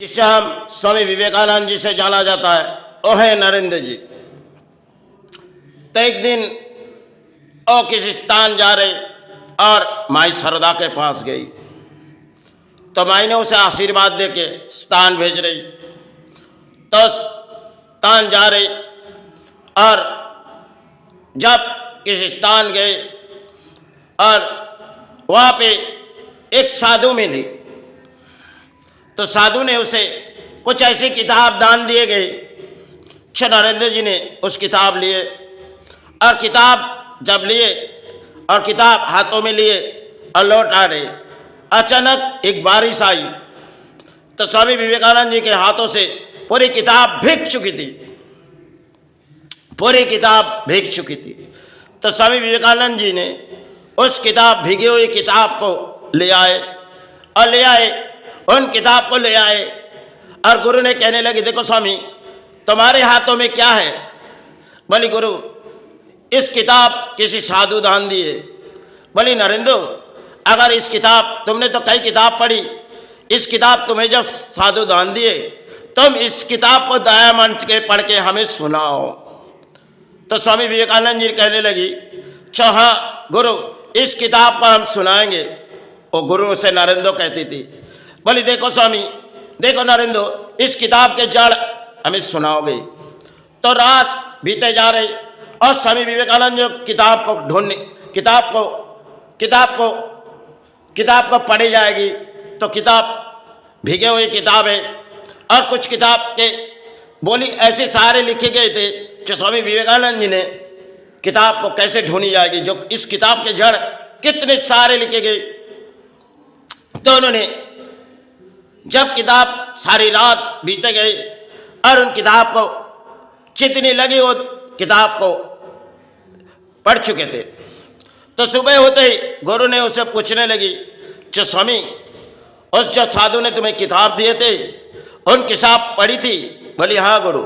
जिसे हम स्वामी विवेकानंद जी से जाना जाता है वो है नरेंद्र जी। तो एक दिन वो किसी स्थान जा रहे और माई शारदा के पास गई, तो माई ने उसे आशीर्वाद दे के स्थान भेज रही। तो स्थान जा रही और जब किसी स्थान गए और वहाँ पे एक साधु मिली, तो साधु ने उसे कुछ ऐसी किताब दान दिए गए। नरेंद्र जी ने उस किताब लिए और किताब जब लिए और किताब हाथों में लिए और लौट आ रहे, अचानक एक बारिश आई तो स्वामी विवेकानंद जी के हाथों से पूरी किताब भीग चुकी थी, पूरी किताब भीग चुकी थी। तो स्वामी विवेकानंद जी ने उस किताब भीगी हुई किताब को ले आए और ले आए उन किताब को ले आए और गुरु ने कहने लगे, देखो स्वामी तुम्हारे हाथों में क्या है? बोली गुरु इस किताब किसी साधु दान दिए। बोली नरेंद्र अगर इस किताब तुमने तो कई किताब पढ़ी, इस किताब तुम्हें जब साधु दान दिए तुम इस किताब को दया मंच के पढ़ के हमें सुनाओ। तो स्वामी विवेकानंद जी कहने लगी, हाँ गुरु इस किताब को हम सुनाएंगे। वो गुरु से नरेंद्र कहती थी, बोली देखो स्वामी देखो नरेंद्र इस किताब के जड़ हमें सुनाओगे। तो रात बीते जा रही और स्वामी विवेकानंद जो किताब को ढूंढने किताब को पढ़ी जाएगी। तो किताब भीगे हुई किताब है और कुछ किताब के बोली ऐसे सारे लिखे गए थे जो स्वामी विवेकानंद जी ने किताब को कैसे ढूंढी जाएगी, जो इस किताब के जड़ कितने सारे लिखे गए। तो उन्होंने जब किताब सारी रात बीते गई और उन किताब को जितनी लगी वो किताब को पढ़ चुके थे, तो सुबह होते ही गुरु ने उसे पूछने लगी, जो स्वामी उस जो साधु ने तुम्हें किताब दिए थे उन किताब पढ़ी थी? बोली हाँ गुरु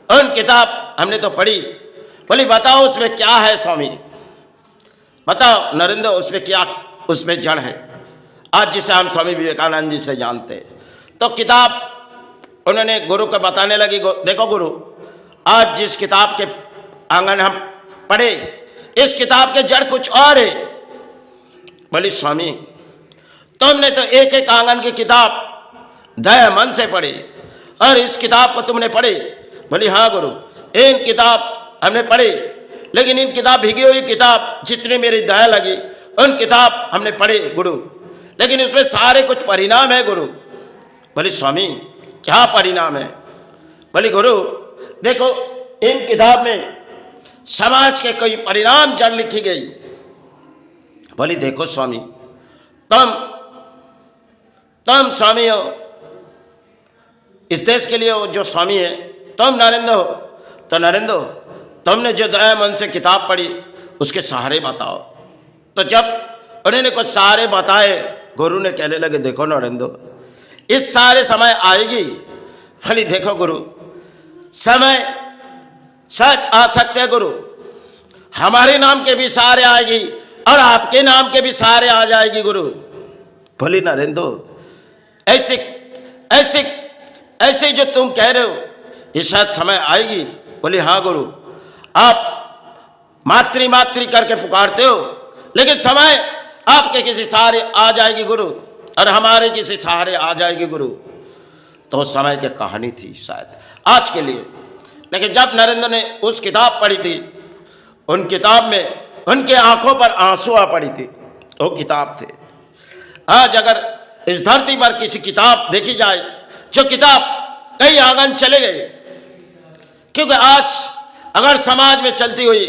उन किताब हमने तो पढ़ी। बोली बताओ उसमें क्या है स्वामी, बताओ नरेंद्र उसमें क्या उसमें जड़ है आज जिसे हम स्वामी विवेकानंद जी से जानते हैं। तो किताब उन्होंने गुरु को बताने लगी, देखो गुरु आज जिस किताब के आंगन हम पढ़े इस किताब के जड़ कुछ और है। बोली स्वामी तुमने तो एक एक आंगन की किताब दया मन से पढ़ी और इस किताब को तुमने पढ़ी? बोली हाँ गुरु इन किताब हमने पढ़ी, लेकिन इन किताब भीगी हुई किताब जितनी मेरी दया लगी उन किताब हमने पढ़ी गुरु, लेकिन उसमें सारे कुछ परिणाम है गुरु। बोले स्वामी क्या परिणाम है? बोले गुरु देखो इन किताब में समाज के कोई परिणाम जड़ लिखी गई। बोली देखो स्वामी तुम स्वामी हो, इस देश के लिए जो स्वामी है तुम नरेंद्र हो, तो नरेंद्र तुमने जो दया मन से किताब पढ़ी उसके सहारे बताओ। तो जब उन्होंने कुछ सहारे बताए गुरु ने कहने लगे, देखो नरेंद्र इस सारे समय आएगी। भली देखो गुरु समय सच आ सकते हैं गुरु, हमारे नाम के भी सहारे आएगी और आपके नाम के भी सहारे आ जाएगी गुरु। भली नरेंद्र ऐसे ऐसे ऐसे जो तुम कह रहे हो ये शायद समय आएगी। बोले हाँ गुरु आप मातृ करके पुकारते हो, लेकिन समय आपके किसी सहारे आ जाएगी गुरु और हमारे किसी सहारे आ जाएगी गुरु। तो समय की कहानी थी शायद आज के लिए, लेकिन जब नरेंद्र ने उस किताब पढ़ी थी उन किताब में उनके आंखों पर आंसू आ पड़ी थी। वो किताब थे। आज अगर इस धरती पर किसी किताब देखी जाए जो किताब कई आंगन चले गए, क्योंकि आज अगर समाज में चलती हुई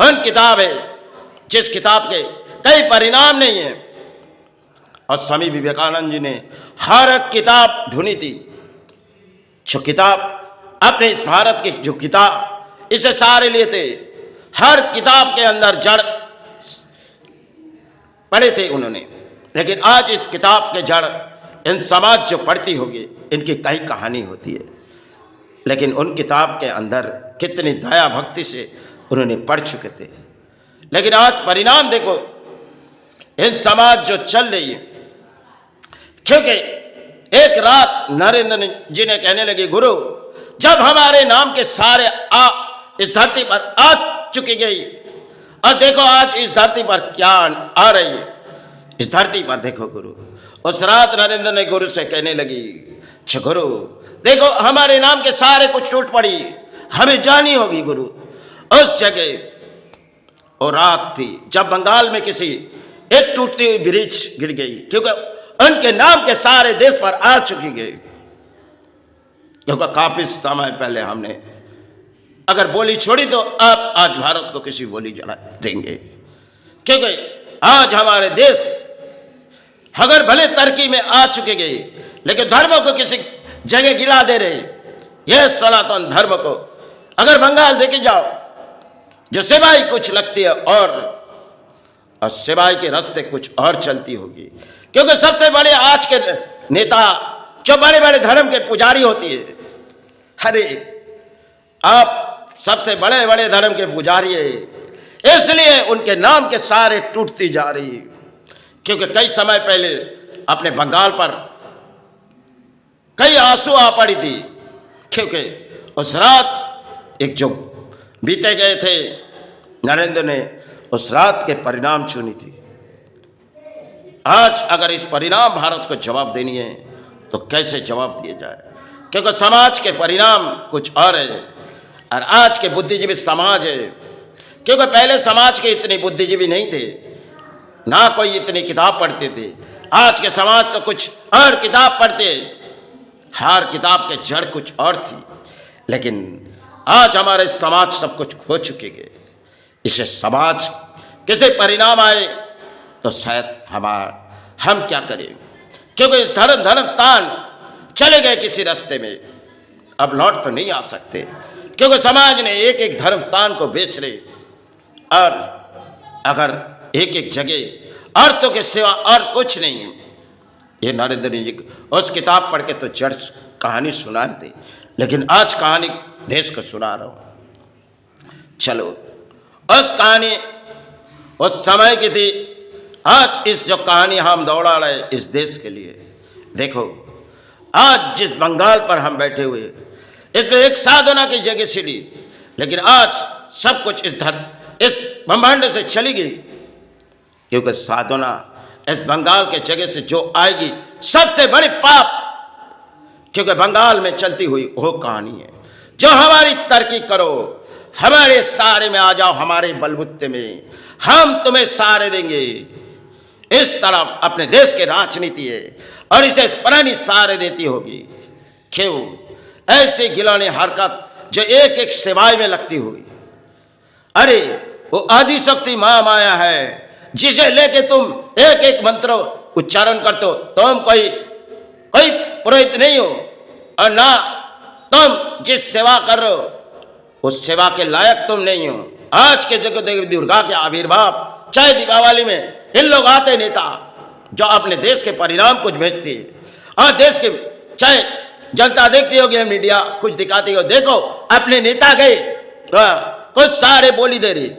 उन किताब है जिस किताब के कई परिणाम नहीं है, और स्वामी विवेकानंद जी ने हर किताब ढूंढी थी। जो किताब अपने इस भारत की जो किताब इसे सारे लिए थे, हर किताब के अंदर जड़ पढ़े थे उन्होंने, लेकिन आज इस किताब के जड़ इन समाज जो पढ़ती होगी इनकी कई कहानी होती है, लेकिन उन किताब के अंदर कितनी दया भक्ति से उन्होंने पढ़ चुके थे। लेकिन आज परिणाम देखो इन समाज जो चल रही है, क्योंकि एक रात नरेंद्र जी ने कहने लगे, गुरु जब हमारे नाम के सारे इस धरती पर आ चुकी गई, और देखो आज इस धरती पर क्या आ रही है, इस धरती पर देखो गुरु। उस रात नरेंद्र ने गुरु से कहने लगी, गुरु देखो हमारे नाम के सारे कुछ टूट पड़ी, हमें जानी होगी गुरु। उस जगह और रात थी जब बंगाल में किसी एक टूटती हुई ब्रिज गिर गई, क्योंकि उनके नाम के सारे देश पर आ चुकी गई। क्योंकि काफी समय पहले हमने अगर बोली छोड़ी तो आप आज भारत को किसी बोली जला देंगे, क्योंकि आज हमारे देश अगर भले तरक्की में आ चुके गए लेकिन धर्मों को किसी जगह गिरा दे रहे। यह सनातन धर्म को अगर बंगाल देखे जाओ, जो सेवाई कुछ लगती है और सेवाई के रास्ते कुछ और चलती होगी, क्योंकि सबसे बड़े आज के नेता जो बड़े बड़े धर्म के पुजारी होती है, अरे आप सबसे बड़े बड़े धर्म के पुजारी है, इसलिए उनके नाम के सारे टूटती जा रही। क्योंकि कई समय पहले अपने बंगाल पर कई आंसू आ पड़ी थी, क्योंकि उस रात एक जो बीते गए थे नरेंद्र ने उस रात के परिणाम चुनी थी। आज अगर इस परिणाम भारत को जवाब देनी है तो कैसे जवाब दिया जाए, क्योंकि समाज के परिणाम कुछ और है और आज के बुद्धिजीवी समाज है। क्योंकि पहले समाज के इतने बुद्धिजीवी नहीं थे, ना कोई इतनी किताब पढ़ते थे। आज के समाज तो कुछ और किताब पढ़ते, हर किताब के जड़ कुछ और थी, लेकिन आज हमारे समाज सब कुछ खो चुके गए। इसे समाज किसे परिणाम आए तो शायद हम क्या करें, क्योंकि इस धर्म तान चले गए किसी रास्ते में, अब लौट तो नहीं आ सकते, क्योंकि समाज ने एक एक धर्म तान को बेच रहे। और अगर एक एक जगह अर्थों के सिवा और कुछ नहीं है। ये नरेंद्र जी उस किताब पढ़ के तो जड़ कहानी सुनाए थे, लेकिन आज कहानी देश को सुना रहा हूँ। चलो उस कहानी उस समय की थी, आज इस जो कहानी हम दौड़ा रहे इस देश के लिए। देखो आज जिस बंगाल पर हम बैठे हुए, इसमें एक साधना की जगह सीढ़ी, लेकिन आज सब कुछ इस ब्रह्मांड से चली गई, क्योंकि साधना इस बंगाल के जगह से जो आएगी सबसे बड़े पाप, क्योंकि बंगाल में चलती हुई वो कहानी है। जो हमारी तरक्की करो, हमारे सहारे में आ जाओ, हमारे बलबूते में हम तुम्हें सहारे देंगे, इस तरफ अपने देश की राजनीति है और इसे पुरानी सहारे देती होगी। क्यों ऐसे गिलाने हरकत जो एक एक सेवाई में लगती हुई। अरे वो आदि शक्ति महामाया है, जिसे लेके तुम एक एक मंत्र उच्चारण करते हो। तुम कोई पुरोहित नहीं हो, और ना तुम जिस सेवा कर रहे हो उस सेवा के लायक तुम नहीं हो। आज के देखो देवी दुर्गा के आविर्भाव, चाहे दीपावली में इन लोग आते नेता जो अपने देश के परिणाम कुछ भेजती है, और देश के चाहे जनता देखती होगी, मीडिया कुछ दिखाती हो, देखो अपने नेता गए कुछ सारे बोली दे रही,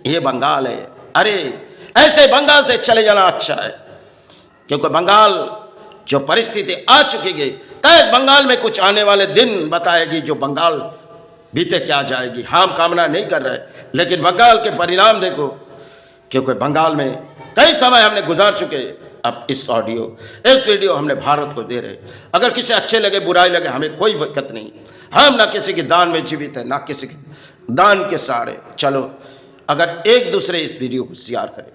ये बंगाल है। अरे ऐसे बंगाल से चले जाना अच्छा है, क्योंकि बंगाल जो परिस्थिति आ चुकी गई, शायद बंगाल में कुछ आने वाले दिन बताएगी जो बंगाल बीते क्या जाएगी। हम कामना नहीं कर रहे, लेकिन बंगाल के परिणाम देखो, क्योंकि बंगाल में कई समय हमने गुजार चुके। अब इस वीडियो हमने भारत को दे रहे। अगर किसी अच्छे लगे बुराई लगे हमें कोई दिक्कत नहीं, हम ना किसी के दान में जीवित है ना किसी के दान के सहारे। चलो अगर एक दूसरे इस वीडियो को शेयर करें।